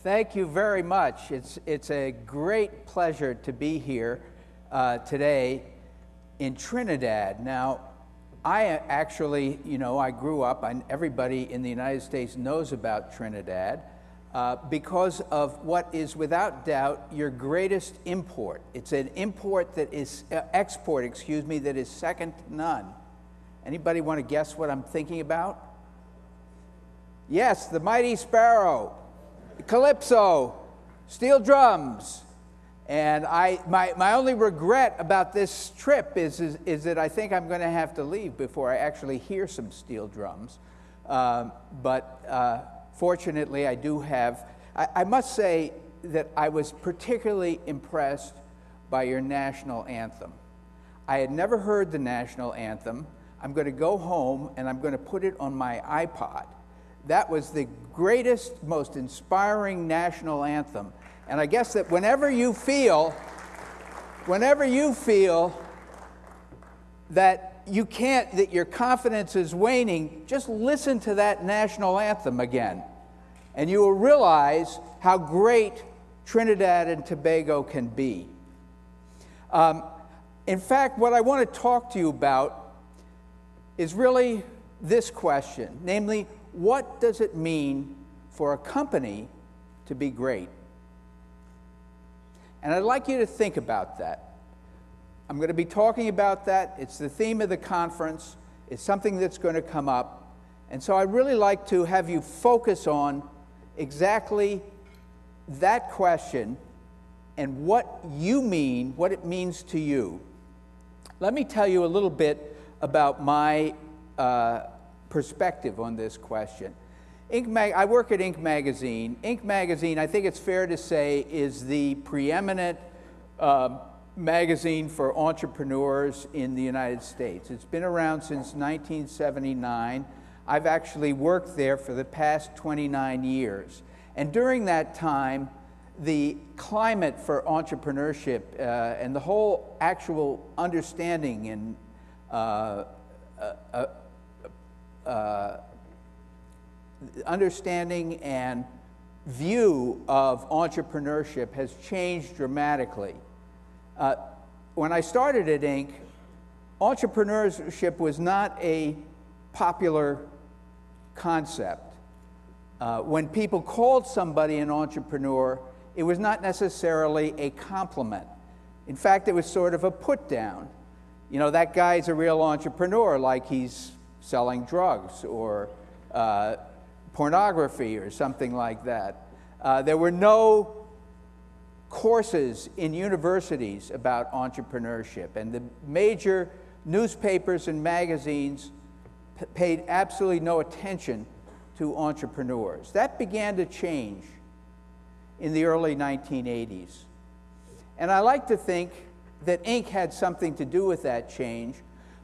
Thank you very much. It's a great pleasure to be here today in Trinidad. Now, I actually, I grew up, and everybody in the United States knows about Trinidad because of what is without doubt your greatest import. It's an export, that is second to none. Anybody want to guess what I'm thinking about? Yes, the mighty sparrow, calypso, steel drums. And my only regret about this trip is that I think I'm going to have to leave before I actually hear some steel drums. But fortunately, I do have. I must say that I was particularly impressed by your national anthem. I had never heard the national anthem. I'm going to go home and I'm going to put it on my iPod. That was the greatest, most inspiring national anthem. And I guess that whenever you feel that that your confidence is waning, just listen to that national anthem again. And you will realize how great Trinidad and Tobago can be. In fact, what I want to talk to you about is really this question, namely, what does it mean for a company to be great? And I'd like you to think about that. I'm going to be talking about that. It's the theme of the conference. It's something that's going to come up. And so I'd really like to have you focus on exactly that question and what it means to you. Let me tell you a little bit about my perspective on this question. I work at Inc. Magazine. Inc. Magazine, I think it's fair to say, is the preeminent magazine for entrepreneurs in the United States. It's been around since 1979. I've actually worked there for the past 29 years. And during that time, the climate for entrepreneurship and the whole actual understanding and view of entrepreneurship has changed dramatically. When I started at Inc., entrepreneurship was not a popular concept. When people called somebody an entrepreneur, it was not necessarily a compliment. In fact, it was sort of a put down. That guy's a real entrepreneur, like he's selling drugs or pornography or something like that. There were no courses in universities about entrepreneurship, and the major newspapers and magazines paid absolutely no attention to entrepreneurs. That began to change in the early 1980s. And I like to think that Inc. had something to do with that change,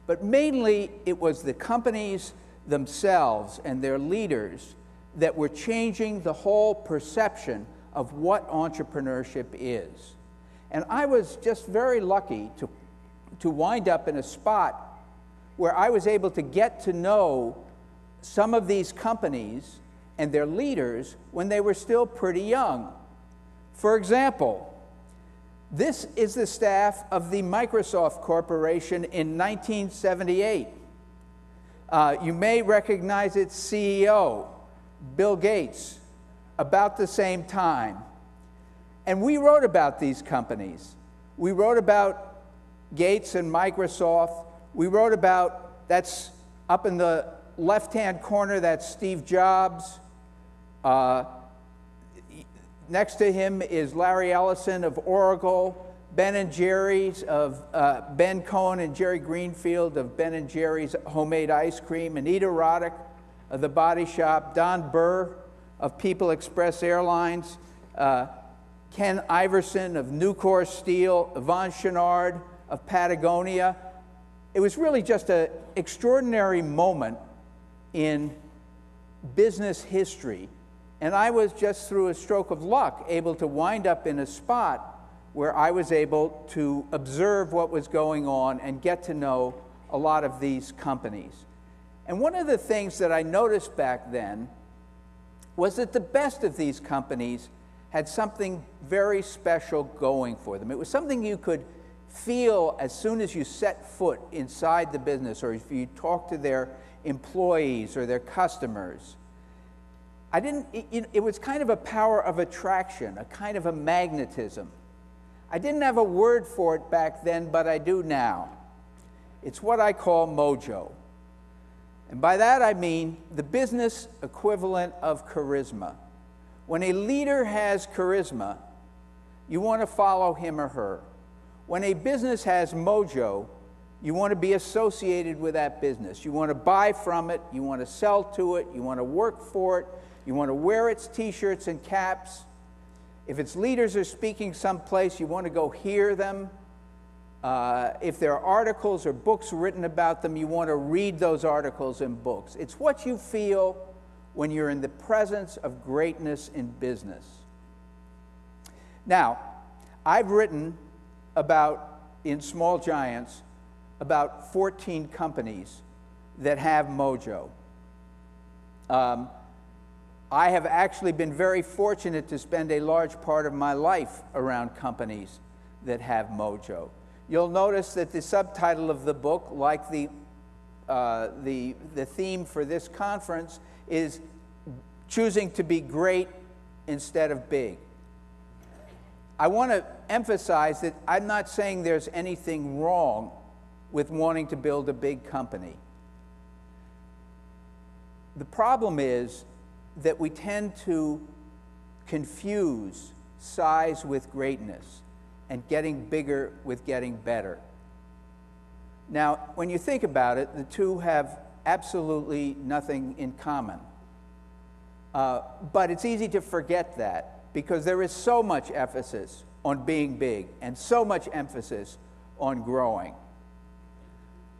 but mainly it was the companies themselves and their leaders that were changing the whole perception of what entrepreneurship is. And I was just very lucky to wind up in a spot where I was able to get to know some of these companies and their leaders when they were still pretty young. For example, this is the staff of the Microsoft Corporation in 1978. You may recognize its CEO, Bill Gates, about the same time. And we wrote about these companies. We wrote about Gates and Microsoft. We wrote about, that's up in the left-hand corner, that's Steve Jobs. Next to him is Larry Ellison of Oracle, Ben & Jerry's of Ben Cohen and Jerry Greenfield of Ben & Jerry's homemade ice cream, Anita Roddick of The Body Shop, Don Burr of People Express Airlines, Ken Iverson of Nucor Steel, Yvon Chouinard of Patagonia. It was really just an extraordinary moment in business history. And I was just through a stroke of luck able to wind up in a spot where I was able to observe what was going on and get to know a lot of these companies. And one of the things that I noticed back then was that the best of these companies had something very special going for them. It was something you could feel as soon as you set foot inside the business, or if you talk to their employees or their customers. It was kind of a power of attraction, a kind of a magnetism. I didn't have a word for it back then, but I do now. It's what I call mojo. And by that I mean the business equivalent of charisma. When a leader has charisma, you want to follow him or her. When a business has mojo, you want to be associated with that business. You want to buy from it, you want to sell to it, you want to work for it, you want to wear its t-shirts and caps. If its leaders are speaking someplace, you want to go hear them. If there are articles or books written about them, you want to read those articles and books. It's what you feel when you're in the presence of greatness in business. Now, I've written about, in Small Giants, about 14 companies that have mojo. I have actually been very fortunate to spend a large part of my life around companies that have mojo. You'll notice that the subtitle of the book, like the theme for this conference, is choosing to be great instead of big. I want to emphasize that I'm not saying there's anything wrong with wanting to build a big company. The problem is that we tend to confuse size with greatness and getting bigger with getting better. Now, when you think about it, the two have absolutely nothing in common. But it's easy to forget that because there is so much emphasis on being big and so much emphasis on growing.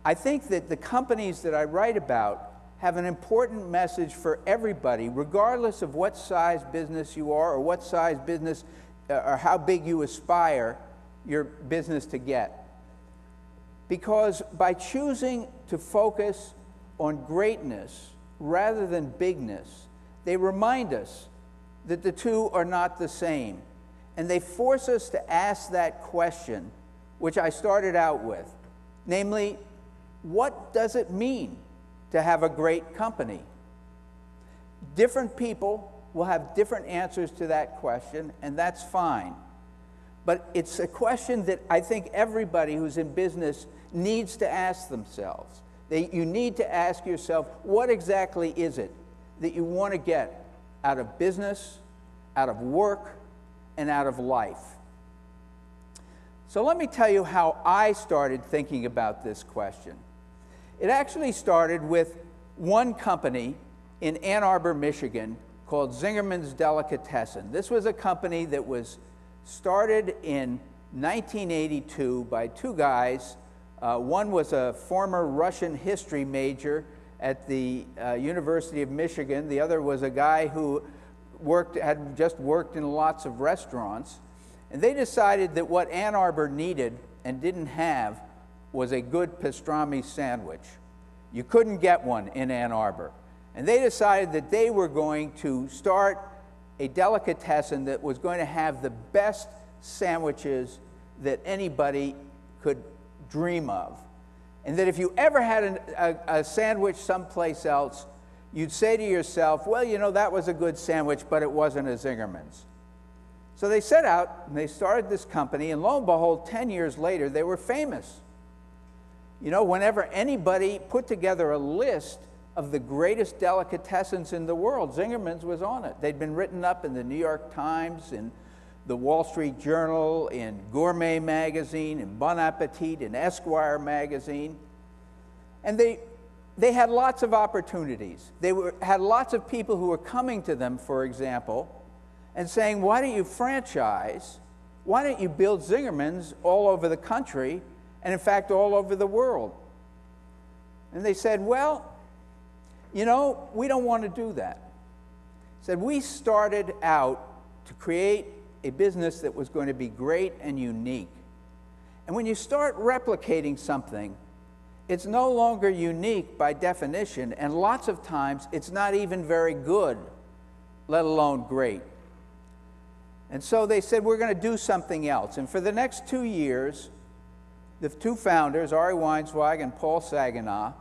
I think that the companies that I write about have an important message for everybody, regardless of what size business you are or what size business or how big you aspire your business to get. Because by choosing to focus on greatness rather than bigness, they remind us that the two are not the same. And they force us to ask that question, which I started out with, namely, what does it mean to have a great company? Different people will have different answers to that question, and that's fine. But it's a question that I think everybody who's in business needs to ask themselves. You need to ask yourself, what exactly is it that you want to get out of business, out of work, and out of life? So let me tell you how I started thinking about this question. It actually started with one company in Ann Arbor, Michigan, called Zingerman's Delicatessen. This was a company that was started in 1982 by two guys. One was a former Russian history major at the University of Michigan. The other was a guy who had just worked in lots of restaurants. And they decided that what Ann Arbor needed and didn't have was a good pastrami sandwich. You couldn't get one in Ann Arbor. And they decided that they were going to start a delicatessen that was going to have the best sandwiches that anybody could dream of. And that if you ever had a sandwich someplace else, you'd say to yourself, well, you know, that was a good sandwich, but it wasn't a Zingerman's. So they set out and they started this company, and lo and behold, 10 years later, they were famous. You know, whenever anybody put together a list of the greatest delicatessens in the world, Zingerman's was on it. They'd been written up in the New York Times, in the Wall Street Journal, in Gourmet magazine, in Bon Appetit, in Esquire magazine. And they had lots of opportunities. They had lots of people who were coming to them, for example, and saying, why don't you franchise? Why don't you build Zingerman's all over the country, and in fact, all over the world? And they said, well, you know, we don't want to do that. Said, we started out to create a business that was going to be great and unique. And when you start replicating something, it's no longer unique by definition, and lots of times it's not even very good, let alone great. And so they said, we're going to do something else. And for the next 2 years, the two founders, Ari Weinzweig and Paul Saginaw,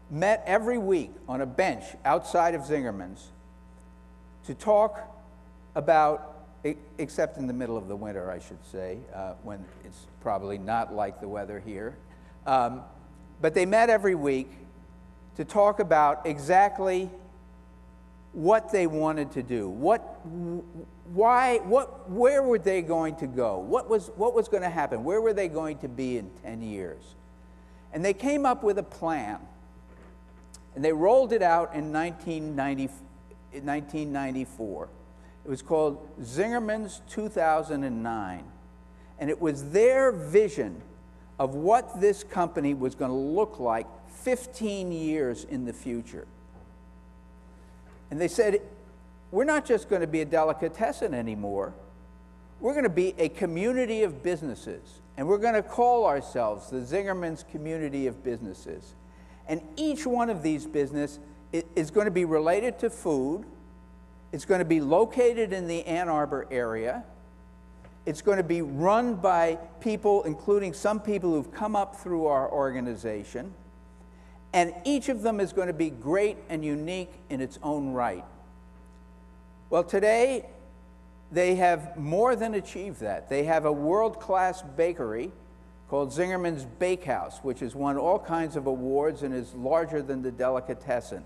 met every week on a bench outside of Zingerman's to talk about, except in the middle of the winter, I should say, when it's probably not like the weather here. But they met every week to talk about exactly what they wanted to do, where were they going to go, what was going to happen, where were they going to be in 10 years. And they came up with a plan, and they rolled it out in 1994. It was called Zingerman's 2009, and it was their vision of what this company was going to look like 15 years in the future. And they said, we're not just going to be a delicatessen anymore. We're going to be a community of businesses, and we're going to call ourselves the Zingerman's Community of Businesses. And each one of these businesses is going to be related to food. It's going to be located in the Ann Arbor area. It's going to be run by people, including some people who've come up through our organization. And each of them is going to be great and unique in its own right. Well, today, they have more than achieved that. They have a world-class bakery called Zingerman's Bakehouse, which has won all kinds of awards and is larger than the delicatessen.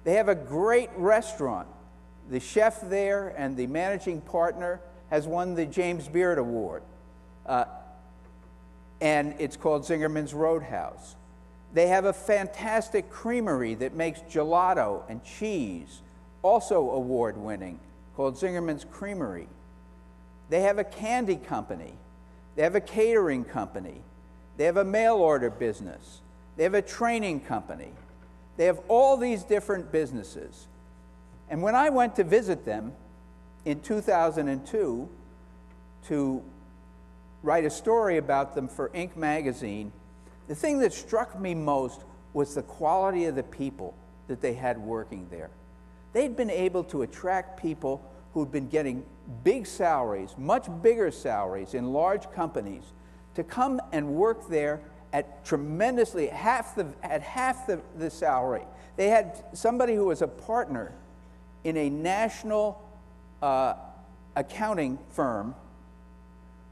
They have a great restaurant. The chef there and the managing partner has won the James Beard Award. And it's called Zingerman's Roadhouse. They have a fantastic creamery that makes gelato and cheese, also award-winning, called Zingerman's Creamery. They have a candy company. They have a catering company. They have a mail-order business. They have a training company. They have all these different businesses. And when I went to visit them in 2002 to write a story about them for Inc. magazine, the thing that struck me most was the quality of the people that they had working there. They'd been able to attract people who'd been getting big salaries, much bigger salaries in large companies, to come and work there at tremendously half the salary. They had somebody who was a partner in a national accounting firm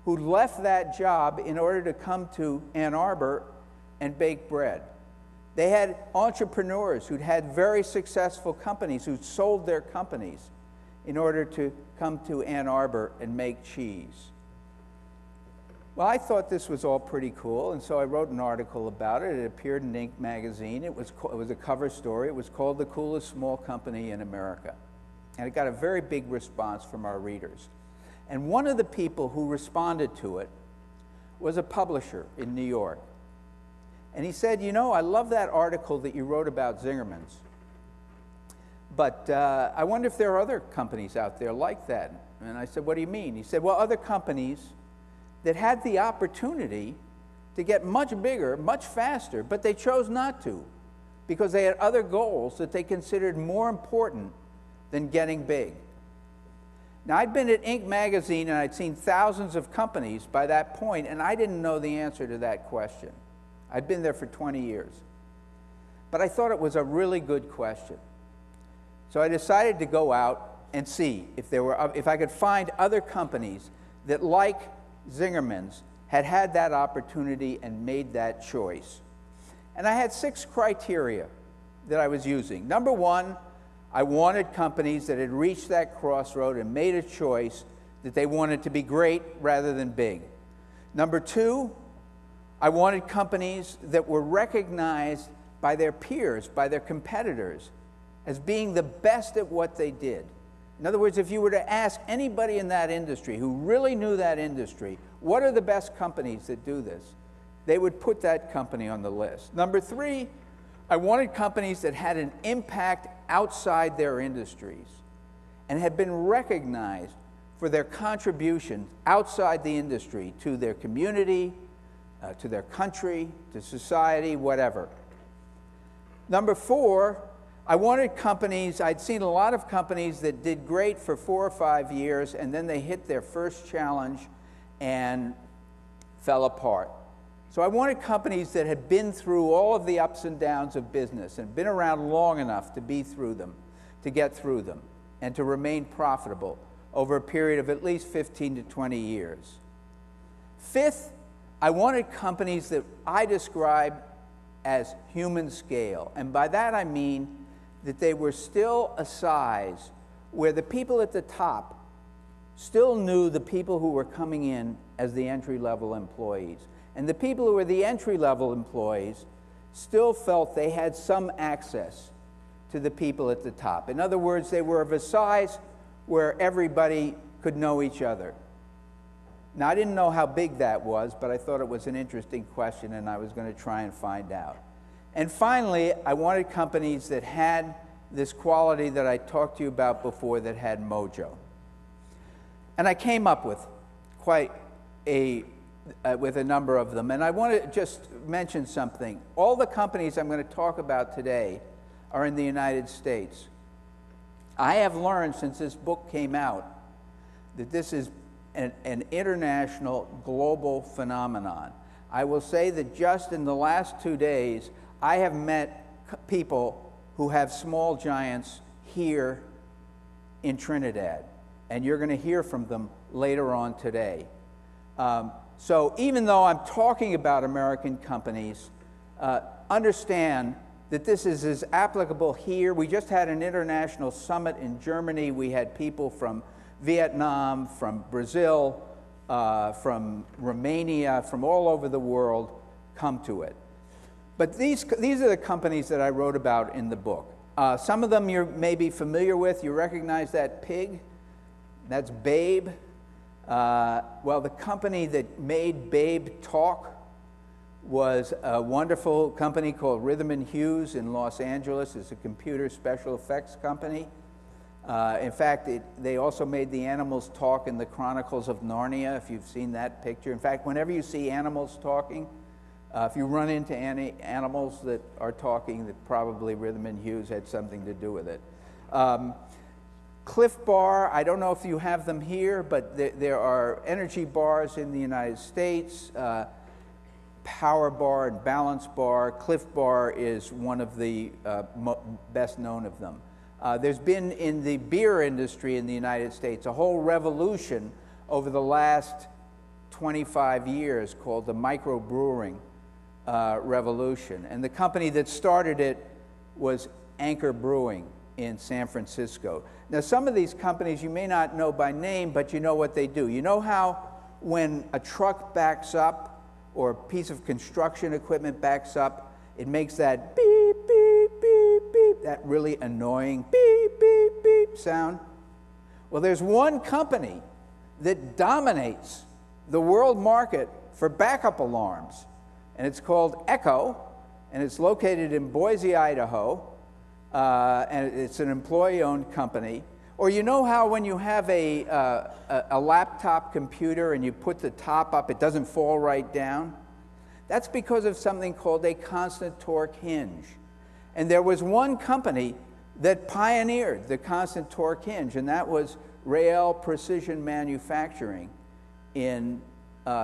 who left that job in order to come to Ann Arbor and bake bread. They had entrepreneurs who'd had very successful companies who'd sold their companies in order to come to Ann Arbor and make cheese. Well, I thought this was all pretty cool, and so I wrote an article about it. It appeared in Inc. magazine. It was a cover story. It was called The Coolest Small Company in America. And it got a very big response from our readers. And one of the people who responded to it was a publisher in New York. And he said, you know, I love that article that you wrote about Zingerman's, but I wonder if there are other companies out there like that. And I said, what do you mean? He said, well, other companies that had the opportunity to get much bigger, much faster, but they chose not to because they had other goals that they considered more important than getting big. Now, I'd been at Inc. magazine and I'd seen thousands of companies by that point, and I didn't know the answer to that question. I'd been there for 20 years. But I thought it was a really good question. So I decided to go out and see if I could find other companies that, like Zingerman's, had had that opportunity and made that choice. And I had 6 criteria that I was using. Number one, I wanted companies that had reached that crossroad and made a choice that they wanted to be great rather than big. Number two, I wanted companies that were recognized by their peers, by their competitors, as being the best at what they did. In other words, if you were to ask anybody in that industry who really knew that industry, what are the best companies that do this? They would put that company on the list. Number three, I wanted companies that had an impact outside their industries and had been recognized for their contributions outside the industry to their community, to their country, to society, whatever. Number four, I wanted companies, I'd seen a lot of companies that did great for 4 or 5 years, and then they hit their first challenge and fell apart. So I wanted companies that had been through all of the ups and downs of business and been around long enough to be through them, to get through them, and to remain profitable over a period of at least 15 to 20 years. Fifth, I wanted companies that I describe as human scale. And by that I mean that they were still a size where the people at the top still knew the people who were coming in as the entry-level employees. And the people who were the entry-level employees still felt they had some access to the people at the top. In other words, they were of a size where everybody could know each other. Now, I didn't know how big that was, but I thought it was an interesting question, and I was going to try and find out. And finally, I wanted companies that had this quality that I talked to you about before, that had mojo. And I came up with quite with a number of them. And I want to just mention something. All the companies I'm going to talk about today are in the United States. I have learned since this book came out that this is an international, global phenomenon. I will say that just in the last 2 days, I have met people who have small giants here in Trinidad, and you're going to hear from them later on today. So even though I'm talking about American companies, understand that this is as applicable here. We just had an international summit in Germany. We had people from Vietnam, from Brazil, from Romania, from all over the world come to it. But these are the companies that I wrote about in the book. Some of them you may be familiar with. You recognize that pig? That's Babe. Well, the company that made Babe talk was a wonderful company called Rhythm and Hughes in Los Angeles. It's a computer special effects company. In fact, they also made the animals talk in the Chronicles of Narnia, if you've seen that picture. In fact, whenever you see animals talking, if you run into any animals that are talking, that probably Rhythm and Hughes had something to do with it. Cliff Bar, I don't know if you have them here, but there are energy bars in the United States. Power Bar and Balance Bar. Cliff Bar is one of the best known of them. There's been in the beer industry in the United States a whole revolution over the last 25 years called the microbrewing revolution. And the company that started it was Anchor Brewing in San Francisco. Now, some of these companies you may not know by name, but you know what they do. You know how when a truck backs up or a piece of construction equipment backs up, it makes that beep, beep, beep, beep, that really annoying beep, beep, beep sound? Well, there's one company that dominates the world market for backup alarms, and it's called Echo, and it's located in Boise, Idaho, and it's an employee-owned company. Or you know how when you have a laptop computer and you put the top up, it doesn't fall right down? That's because of something called a constant torque hinge. And there was one company that pioneered the constant torque hinge, and that was Rael Precision Manufacturing in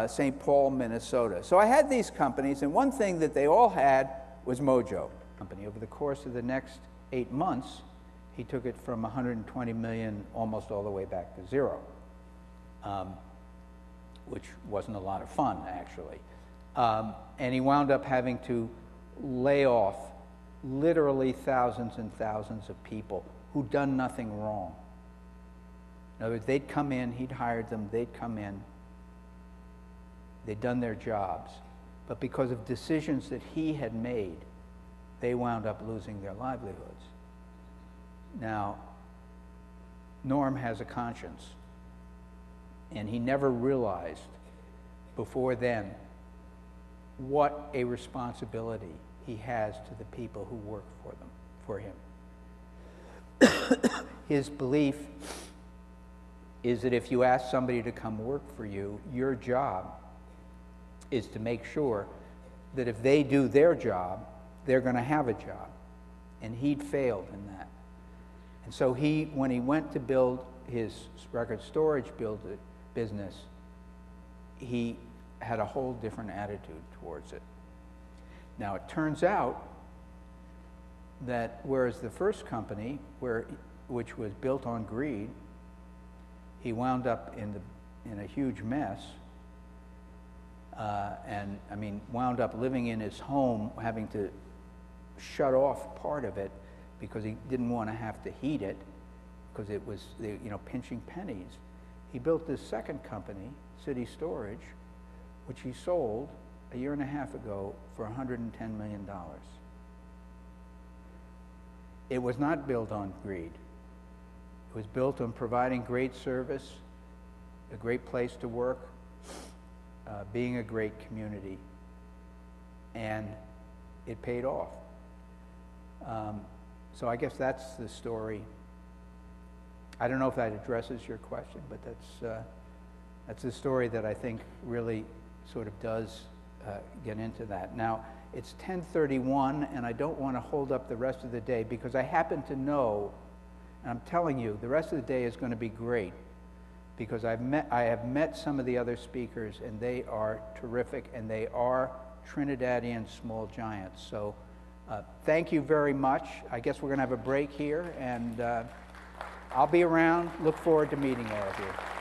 St. Paul, Minnesota. So I had these companies, and one thing that they all had was mojo. Over the course of the next 8 months, he took it from 120 million almost all the way back to zero, which wasn't a lot of fun, actually. And he wound up having to lay off literally thousands and thousands of people who'd done nothing wrong. In other words, they'd come in, he'd hired them, they'd come in, they'd done their jobs, but because of decisions that he had made, they wound up losing their livelihoods. Now, Norm has a conscience, and he never realized before then what a responsibility he has to the people who work for him. His belief is that if you ask somebody to come work for you, your job is to make sure that if they do their job, they're going to have a job. and he'd failed in that. And so when he went to build his record storage business, he had a whole different attitude towards it. Now, it turns out that whereas the first company, which was built on greed, he wound up in a huge mess, and I mean, wound up living in his home, having to shut off part of it because he didn't want to have to heat it, because it was, pinching pennies. He built this second company, City Storage, which he sold a year and a half ago for $110 million. It was not built on greed. It was built on providing great service, a great place to work, being a great community, and it paid off. So I guess that's the story. I don't know if that addresses your question, but that's the story that I think really sort of does get into that. Now, it's 10:31, and I don't want to hold up the rest of the day because I happen to know, and I'm telling you, the rest of the day is going to be great because I have met some of the other speakers, and they are terrific, and they are Trinidadian small giants. So thank you very much. I guess we're going to have a break here, and I'll be around. Look forward to meeting all of you.